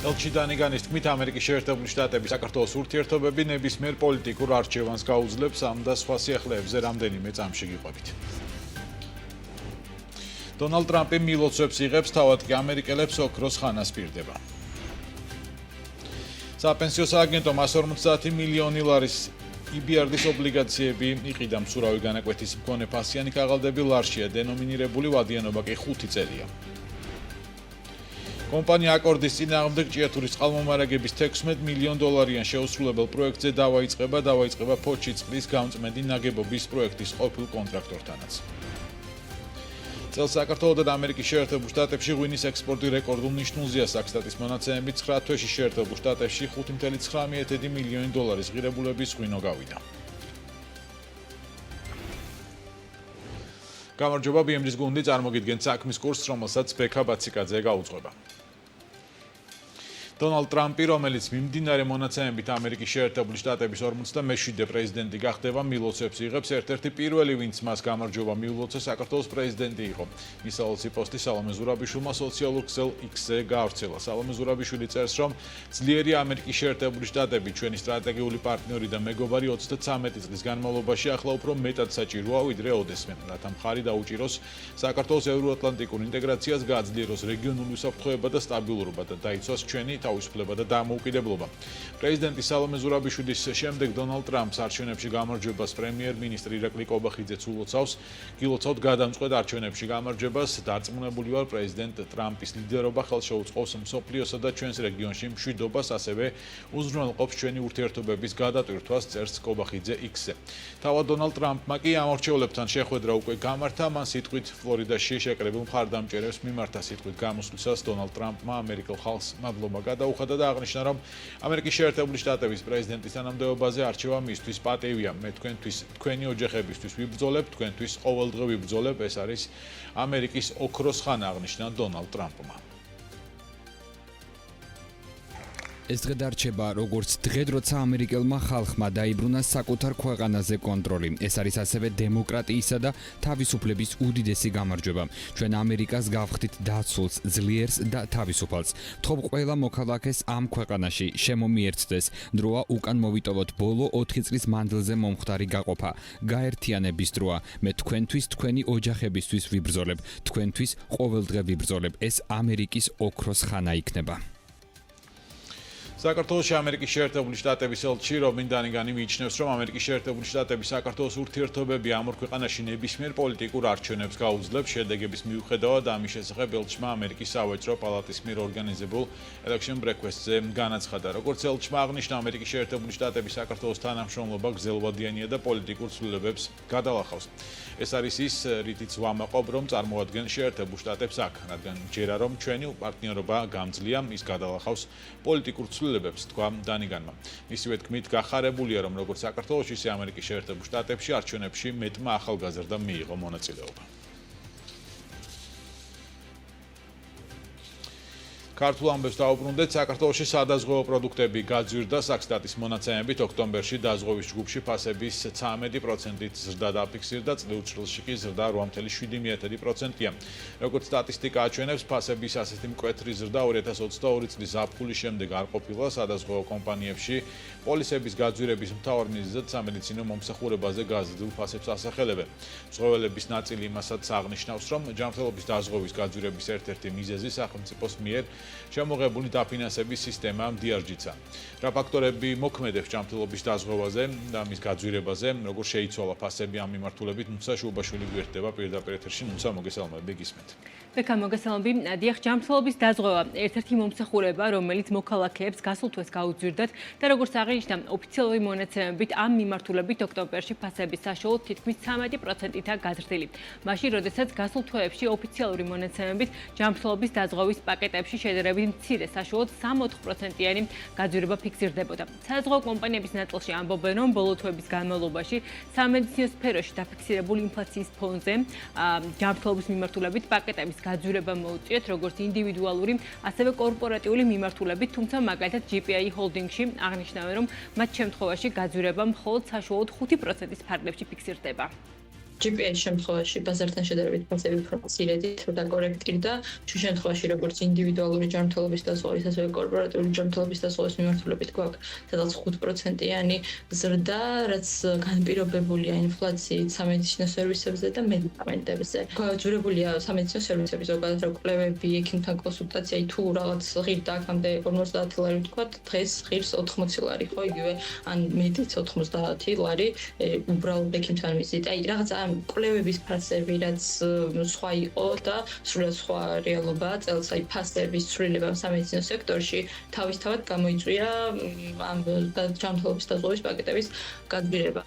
ელჩი დანიგანის თქმით, ამერიკის შეერთებული შტატები საქართველოს ურთიერთობები ნებისმიერ პოლიტიკურ არჩევანს გაუძლებს ამ და სხვა სიახლეებზე რამდენიმე წამში გიყვებით. დონალდ ტრამპი მილოცვებს იღებს, თავად კი ამერიკელებს ოქროს ხანას პირდება. საპენსიო სააგენტო 150 მილიონი ლარის EBRD-ის ობლიგაციები იყიდა მცურავი განაკვეთის მქონე ფასიანი ქაღალდები ლარშია დენომინირებული, ვადიანობა კი 5 წელია. კომპანია აკორდის წინააღმდეგ ჭიათურის წყალმომარაგების 16 მილიონ დოლარიან შეუსრულებელ პროექტზე დავაიწყება ფოჩი წყლის გამწმენდი ნაგებობის პროექტის ყოფილ კონტრაქტორთანაც. წელს საქართველოს და ამერიკის შეერთებულ შტატებში ღვინის ექსპორტი რეკორდულ ნიშნულზეა. საქსტატის მონაცემებით 9 თვეში შეერთებულ შტატებში 5.9 მილიონი დოლარის ღირებულების ღვინო გავიდა. გამარჯობა, BMG-ის გუნდი წარმოგიდგენთ საქმის კურსს, რომელსაც ბექა ბაციკაძე გაუძღვება. დონალდ ტრამპი, რომელიც მიმდინარე მონაცემებით ამერიკის შეერთებული შტატების 47-მე პრეზიდენტი გახდება, მილოცვებს იღებს. ერთ-ერთი პირველი, ვინც მას გამარჯობა მიულოცა, საქართველოს პრეზიდენტი იყო. მისავალცი პოსტი სალომე ზურაბიშვილმა სოციალურ ქსელ X-ზე გაავრცელა. სალომე ზურაბიშვილი წერს, რომ ძლიერი ამერიკის შეერთებული შტატები, ჩვენი სტრატეგიული პარტნიორი და მეგობარი 33 წლის განმავლობაში ახლა უფრო მეტად საჭიროა, ვიდრე ოდესმე, რათა მხარი დაუჭიროს საქართველოს ევროატლანტიკურ ინტეგრაციას, გააძლიეროს რეგიონული უსაფრთხოება და სტაბილურობა და დაიცვას ჩვენი თავისუფლება და დამოუკიდებლობა. პრეზიდენტი სალომე ზურაბიშვილის შემდეგ დონალდ ტრამპს არჩევნებში გამარჯვებას პრემიერ-მინისტრი ირაკლი კობახიძეც ულოცავს. გილოცავთ გადამწყვეტ არჩევნებში გამარჯვებას. დარწმუნებული ვარ, პრეზიდენტ ტრამპის ლიდერობა ხელშეუწყობს მსოფლიოსა და ჩვენს რეგიონში მშვიდობას, ასევე უზრუნველყოფს ჩვენი ურთიერთობების გადატვირთვას, წერს კობახიძე X-ზე. თავად დონალდ ტრამპმა კი ამ ორჩეულებთან შეხვედრა უკვე გამართა. მან სიტყვით ფლორიდაში შეკრებილ მხარდამჭერებს მიმართა. სიტყვით გამოსვლისას დონალდ ტრამპმა ამერიკელ ხალხს მადლობა გადაუხადა და აღნიშნა, რომ ამერიკის შეერთებული შტატების პრეზიდენტის თანამდებობაზე არჩევა მისთვის პატივია. მე თქვენი ოჯახებისთვის ვიბრძოლებ, თქვენთვის ყოველდღე ვიბრძოლებ. ეს არის ამერიკის ოქროს ხანა, აღნიშნა დონალდ ტრამპმა. ეს დღე დარჩება როგორც დღე, როცა ამერიკელმა ხალხმა დაიბრუნა საკუთარ ქვეყანაზე კონტროლი. ეს არის ასევე დემოკრატიისა და თავისუფლების უდიდესი გამარჯვება. ჩვენ ამერიკას გავხდით დაცულს, ძლიერს და თავისუფალს. ვთხოვ ყველა მოქალაქეს ამ ქვეყანაში შემომიერთდეს. დროა უკან მოვიტოვოთ ბოლო 4 წლის მანძილზე მომხდარი გაყოფა. გაერთიანების დროა. მე თქვენთვის, თქვენი ოჯახებისთვის ვიბრძოლებ. თქვენთვის ყოველდღე ვიბრძოლებ. ეს ამერიკის ოქროს ხანა იქნება. საქართველოში ამერიკის შეერთებული შტატების ელჩი რობინ დანიგანი მიიჩნევს, რომ ამერიკის შეერთებული შტატები საქართველოს ურთიერთობები ამ ორ ქვეყანაში ნებისმიერ პოლიტიკურ არჩევნებს გაუძლებს. შედეგების მიუხედავად ამის შესახებ ელჩმა ამერიკის სავაჭრო პალატის მიერ ორგანიზებულ election breakfast-ზე განაცხადა. როგორც ელჩმა აღნიშნა, ამერიკის შეერთებული შტატები საქართველოს თანამშრომლობა გრძელვადიანია და პოლიტიკურ ცვლილებებს გადალახავს. ეს არის ის, რითიც ვამაყობ, რომ წარმოადგენ შეერთებულ შტატებს აქ, რადგან ჯერა რომ ჩვენი პარტნიორობა გამძლეა, ის გადალახავს პოლიტიკურ ცვლილებებს, თქვა დანიგანმა. მისივე თქმით, გახარებულია, რომ როგორც საქართველოში, ისე ამერიკის შეერთებულ შტატებში არჩევნებში მეტმა ახალგაზრდამ მიიღო მონაწილეობა. ქართულ ამბებს დავუბრუნდეთ. საქართველოში სადაზღვევო პროდუქტები გაძვირდა. საქსტატის მონაცემებით ოქტომბერში დაზღვევის ჯგუფში ფასების 13%-ით ზრდა დაფიქსირდა, წლიურ წრილში კი ზრდა 8.7%-ია. როგორც სტატისტიკა აჩვენებს, ფასების ასეთი მკვეთრი ზრდა 2022 წლის ზაფხულის შემდეგ არ ყოფილა. სადაზღვევო კომპანიებში პოლისების გაძვირების მთავარ მიზეზად სამედიცინო მომსახურებაზე გაზრდილ ფასებს ასახელებენ. მზღვეველების ნაწილი იმასაც აღნიშნავს, რომ ჯანმრთელობის დაზღვევის გაძვირების ერთ-ერთი მიზეზი სახელმწიფოს მიერ შემოღებული დაფინანსების სისტემა DRG-ცა. რა ფაქტორები მოქმედებს ჯანმრთელობის დაზღვევაზე და მის გაძვირებაზე, როგორ შეიცვალა ფასები ამ მიმართულებით, ნუცა შუბაშვილი გვერდება პირდაპირ ეთერში. ნუცა, მოგესალმები, გისმენთ. ბექა, მოგესალმები. დიახ, ჯანმრთელობის დაზღვევა ერთ-ერთი მომსახურება, რომელიც მოქალაქეებს გასულ თვეს გაუძვირდათ და როგორც აღინიშნა, ოფიციალური მონაცემებით ამ მიმართულებით ოქტომბერში ფასების საშუალოდ თითქმის 13%-ით გაზრდილი. მაშინ, როდესაც გასულ თვეებში ოფიციალური მონაცემებით ჯანმრთელობის დაზღვევის პაკეტებში შედარებით მცირე საშუალოდ 3-4%-იანი გაძვირება ფიქსირდებოდა. საზღვაო კომპანიების ნაწილში ამბობენ, რომ ბოლო თვეების განმავლობაში სამედიცინო სფეროში დაფიქსირებული ინფლაციის ფონზე ჯანმრთელობის მიმართულებით პაკეტების გაძვირება მოუწიოთ როგორც ინდივიდუალური, ასევე კორპორატიული მიმართულებით, თუმცა მაგალითად GPI Holdings-ში აღნიშნავენ, რომ მათ შემთხვევაში გაძვირება მხოლოდ საშუალოდ 5%-ის ფარგლებში ფიქსირდება. GPS შემთხვევაში ბაზართან შედარებით ფასები უფრო მცირედი და კორექტირდა. ჩვენ შემთხვევაში როგორც ინდივიდუალური ჯანმრთელობის დაზღვევის, ასევე კორპორატიული ჯანმრთელობის დაზღვევის მიმართულებით გვაქვს სადაც 5%-იანი ზრდა, რაც განპირობებულია ინფლაციით სამედიცინო სერვისებზე და მედიკამენტებზე. გააძვრებულია სამედიცინო სერვისები ზოგადად რა კვლევები, ექიმთან კონსულტაცია, თუ რაღაც ღირდა აქამდე 50 ლარი თქვა, დღეს ღირს 80 ლარი ხო იგივე, ან მეტიც 90 ლარი უბრალოდ ექიმთან ვიზიტი. აი რაღაცა კვლევების ფასები, რაც სხვა იყო და სრულად სხვა რეალობაა, წელს აი ფასების ცვლილება სამედიცინო სექტორში თავისთავად გამოიწვია ამ ჯანმრთელობის დაზღვევის პაკეტების გაძვირება.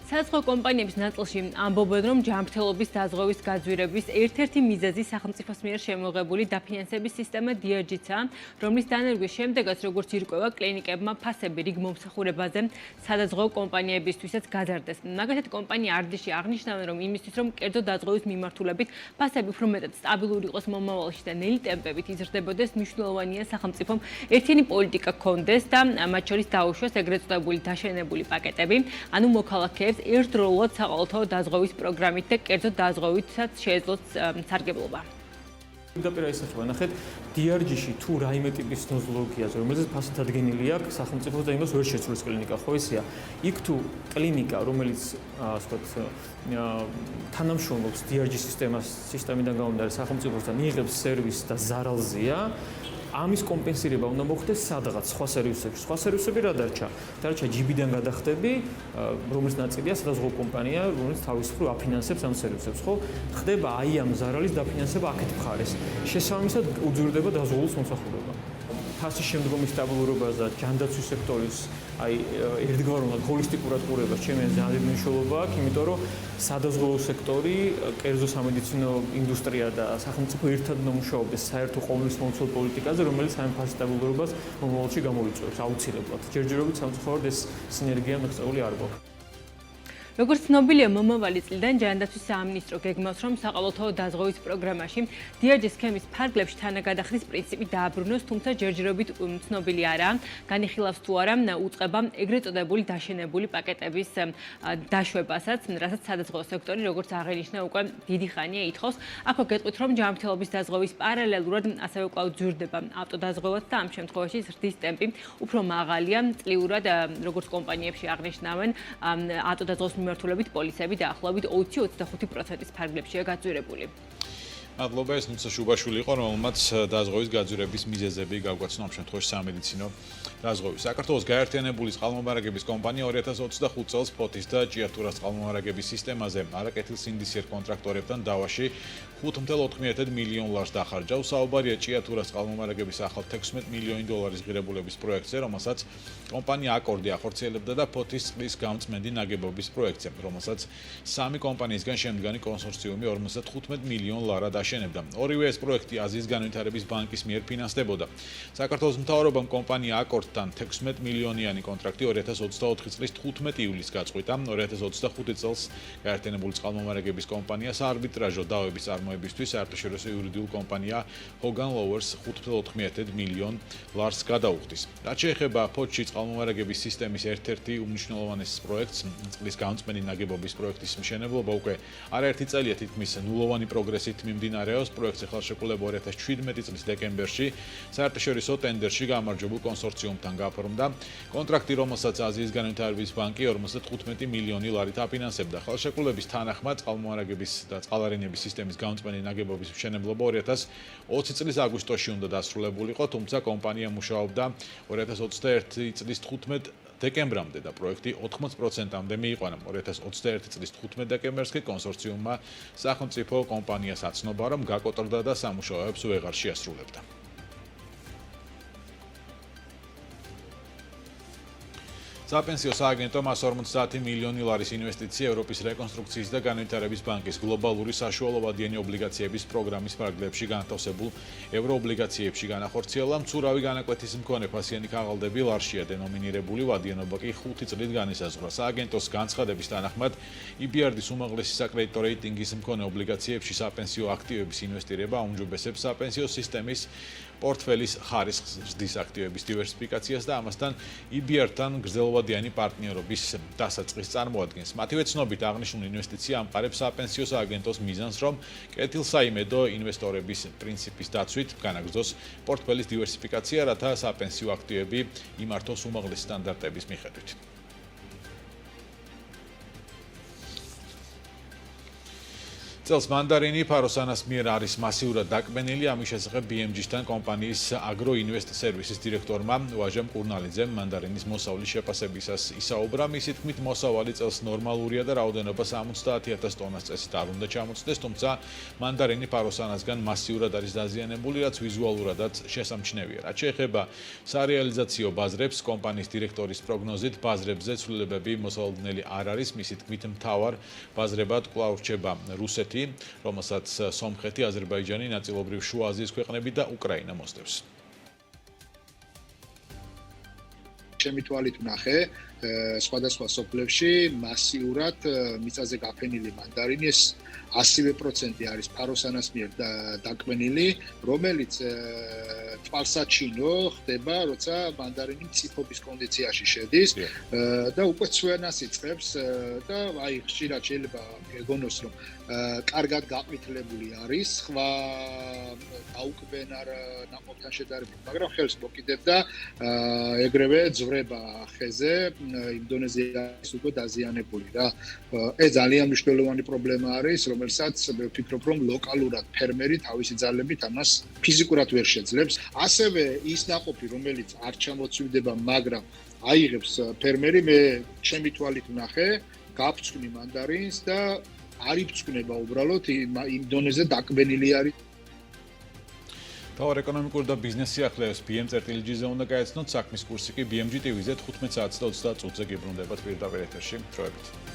საზღვაო კომპანიების ნაწილში ამბობენ, რომ ჯანმრთელობის დაზღვევის გაძვირების ერთ-ერთი მიზეზი სახელმწიფოს მიერ შემოღებული დაფინანსების სისტემა DRG-ცა, რომლის დანერგვის შემდეგაც როგორც ირკვევა, კლინიკებმა ფასები რიგ მომსახურებაზე სადაზღვეო კომპანიებისთვისაც გაზარდეს. მაგალითად, კომპანია არდიში აღნიშნავენ, რომ იმისთვის, რომ კერძო დაზღვევის მიმართულებით ფასები უფრო მეტად სტაბილური იყოს მომავალში და ნელი ტემპებით იზრდებოდეს, მნიშვნელოვანია სახელმწიფომ ერთიანი პოლიტიკა გქონდეს და მათ შორის დაუშვას ეგრეთ წოდებული დაშენებული პაკეტები, ანუ მოქალაქეებს ერთდროულად საყოველთაო დაზღვევის პროგრამით და კერძო დაზღვევითაც შეეძლოთ სარგებლობა. პირდაპირ ისახება, ნახეთ, DRG-ში თუ რაიმე ტიპის ნოზოლოგიაზე, რომელზეც ფასად ადგენილი აქვს, სახელმწიფოს და იმას ვერ შეცვლის კლინიკა, ხო ისეა. იქ თუ კლინიკა, რომელიც ასე ვთქვათ, თანამშრომლობს DRG სისტემიდან გამომდინარე სახელმწიფოსთან იღებს სერვისს და ზარალზეა, ამის კომპენსირება უნდა მოხდეს სადღაც სხვა სერვისებში. სხვა სერვისები რა დარჩა? დარჩა ჯიბიდან გადახდები, რომლის ნაწილია სადაზღვეო კომპანია, რომელიც თავის მხრივ აფინანსებს ამ სერვისებს, ხო? ხდება აი ამ ზარალის დაფინანსება აქეთ მხარეს. შესაბამისად უძვრდება დაზღვეულის მომსახურება. ფასის შემდგომი სტაბილურობაზე და ჯანდაცვის სექტორის აი ერთგვარულად ჰოლისტიკურად ყურებას ჩემი ძალიან დიდი მნიშვნელობა აქვს, იმიტომ რომ სადაზღვეო სექტორი, კერძო სამედიცინო ინდუსტრია და სახელმწიფო ერთად უნდა მუშაობდეს საერთო ყოვლისმომცველ პოლიტიკაზე, რომელიც ამ ფასის სტაბილურობას მომავალში გამოიწვევს აუცილებლად. ჯერჯერობით სამწუხაროდ ეს სინერგია მიღწეული არ გვაქვს. როგორც ცნობილია, მომავალი წლიდან ჯანდაცვის სამინისტრო გეგმავს, რომ საყოველთაო დაზღვევის პროგრამაში DRG სქემის ფარგლებში თანაგადახდის პრინციპი დააბრუნოს, თუმცა ჯერჯერობით ცნობილი არაა, განიხილავს თუ არა უწყება ეგრეთ წოდებული დაშენებული პაკეტების დაშვებასაც, რასაც სადაზღვეო სექტორი, როგორც აღინიშნა, უკვე დიდი ხანია ითხოვს. აქვე გეტყვით, რომ ჯანმრთელობის დაზღვევის პარალელურად ასევე კვლავ ძვირდება ავტოდაზღვევაც და ამ შემთხვევაში ზრდის ტემპი უფრო მაღალია, წლიურად როგორც კომპანიებში აღნიშნავენ, ავტოდაზღვევის მიმართულებით პოლისები დაახლოებით 20-25%-ის ფარგლებშია გაძვირებული. მადლობა, ეს ნუცა შუბაშვილი იყო, რომელმაც დაზღვევის გაძვირების მიზეზები გაგვაცნო ამ შემთხვევაში სამედიცინო დაზღვევის. საქართველოს გაერთიანებული წყალმომარაგების კომპანია 2025 წელს ფოთის და ჭიათურას წყალმომარაგების სისტემაზე არაკეთილსინდისიერ კონტრაქტორებთან დავაში 5.4 მილიონ ლარს დახარჯავს. საუბარია ჭიათურას წყალმომარაგების ახალ 16 მილიონი დოლარის ღირებულების პროექტზე, რომელსაც კომპანია აკორდი ახორციელებდა და ფოთის წყლის გამწმენდი ნაგებობის პროექტზე, რომელსაც სამი კომპანიისგან შემდგარი კონსორციუმი 55 მილიონ ლარად აშენებდა. ორივე ეს პროექტი აზიის განვითარების ბანკის მიერ ფინანსდებოდა. საქართველოს მთავრობამ კომპანია აკორდთან 16 მილიონიანი კონტრაქტი 2024 წლის 15 ივლისს გაწყვიტა. 2025 წელს გაერთიანებული წყალმომარაგების კომპანია საარბიტრაჟო დავების წარმოებისთვის საერთაშორისო იურიდიულ კომპანია Hogan Lovells 5.4 მილიონ ლარს გადაუხდის. რაც შეეხება ფოთში წყალმომარაგების სისტემის ერთ-ერთი უმნიშვნელოვანესი პროექტს, წყლის გამწმენდი ნაგებობის პროექტის მშენებლობა უკვე არაერთი წელია თითქმის ნულოვანი პროგრესით მიმდინარეობს. პროექტზე ხელშეკრულება 2017 წლის დეკემბერში საერთაშორისო ტენდერში გამარჯვებულ კონსორციუმთან გაფორმდა. კონტრაქტი, რომელსაც აზიის განვითარების ბანკი 55 მილიონი ლარით აფინანსებდა. ხელშეკრულების თანახმად წყალმომარაგების და წყალარენების სისტემის გამწმენდი ნაგებობის მშენებლობა 2020 წლის აგვისტოში უნდა დასრულებულიყო, თუმცა კომპანია მუშაობდა 2021 წლის 15 დეკემბრამდე და პროექტი 80%-მდე მიიყვანა. 2021 წლის 15 დეკემბერს კი კონსორციუმმა სახელმწიფო კომპანიას აცნობა, რომ გაკოტრდა და სამუშაოებს ვეღარ შეასრულებდა. საპენსიო სააგენტო 150 მილიონი ლარის ინვესტიცია ევროპის რეკონსტრუქციის და განვითარების ბანკის გლობალური საშუალოვადიანი ობლიგაციების პროგრამის ფარგლებში განთავსებულ ევროობლიგაციებში განახორციელა. მცურავი განაკვეთის მქონე ფასიანი ქაღალდები ლარშია დენომინირებული, ვადიანობა კი 5 წლით განისაზღვრა. სააგენტოს განცხადების თანახმად EBRD-ის უმაღლესი საკრედიტო რეიტინგის მქონე ობლიგაციებში საპენსიო აქტივების ინვესტირება აუმჯობესებს საპენსიო სისტემის პორტფელის ხარისხს ზრდის აქტივების დივერსიფიკაციას და ამასთან EBR-თან გრძელვადიანი პარტნიორობის დასაწყისს წარმოადგენს. მათივე ცნობით აღნიშნული ინვესტიცია ამყარებს საპენსიო სააგენტოს მიზანს, რომ კეთილსაიმედო ინვესტორების პრინციპის დაცვით განაგრძოს პორტფელის დივერსიფიკაცია, რათა საპენსიო აქტივები იმართოს უმაღლესი სტანდარტების მიხედვით. წელს მანდარინი ფაროსანას მიერ არის მასიურად დაკბენილი, ამის შესახებ BMG-თან კომპანიის აგროინვესტ სერვისის დირექტორმა ვაჟამ კურნალიძემ მანდარინის მოსავლის შეფასებისას ისაუბრა. მისი თქმით, მოსავალი წელს ნორმალურია და რაოდენობა 70,000 ტონას წესით არ უნდა ჩამოწდეს, თუმცა მანდარინი ფაროსანასგან მასიურად არის დაზიანებული, რაც ვიზუალურადაც შესამჩნევია. რაც შეეხება სარეალიზაციო ბაზრებს, კომპანიის დირექტორის პროგნოზით, ბაზრებზე ცვლილებები მოსალოდნელი არ არის. მისი თქმით, მთავარ ბაზრებად კვლავ რჩება რუსეთი, რომელსაც სომხეთი, აზერბაიჯანი, ნაწილობრივ შუა აზიის ქვეყნები და უკრაინა მოსდევს. ჩემი თვალით ვნახე სხვადასხვა სოფლებში მასიურად მიწაზე გაფენილი მანდარინი, ეს 100% არის ფაროსანას მიერ დაკბენილი, რომელიც თვალსაჩინო ხდება, როცა მანდარინი მწიფობის კონდიციაში შედის და უკვე ცვენას იწყებს და აი ხშირად შეიძლება ეგონოს, რომ კარგად გაყვითლებული არის, სხვა დაუკვენ არ ნაყოფთან შედარებით, მაგრამ ხელს მოკიდებდა ეგრევე ძვრება ხეზე, იმ დონეზე არის უკვე დაზიანებული რა. ეს ძალიან მნიშვნელოვანი პრობლემა არის, რომელსაც ვფიქრობ, რომ ლოკალურად ფერმერი თავისი ძალებით ამას ფიზიკურად ვერ შეძლებს. ასევე ის ნაყოფი, რომელიც არ ჩამოცვიდება, მაგრამ აიღებს ფერმერი, მე ჩემი თვალით ვნახე, გაფწვნი მანდარინს და არ იფწვნება უბრალოდ იმ დონეზე დაკბენილი არის. თავარ ეკონომიკური და ბიზნეს სიახლეებს BM.GZ-ზე უნდა გაეცნოთ, საქმის კურსი კი BMG TV-ზე 15 საათს და 30 წუთზე გიბრუნდებათ პირდაპირ ეთერში. დროებით.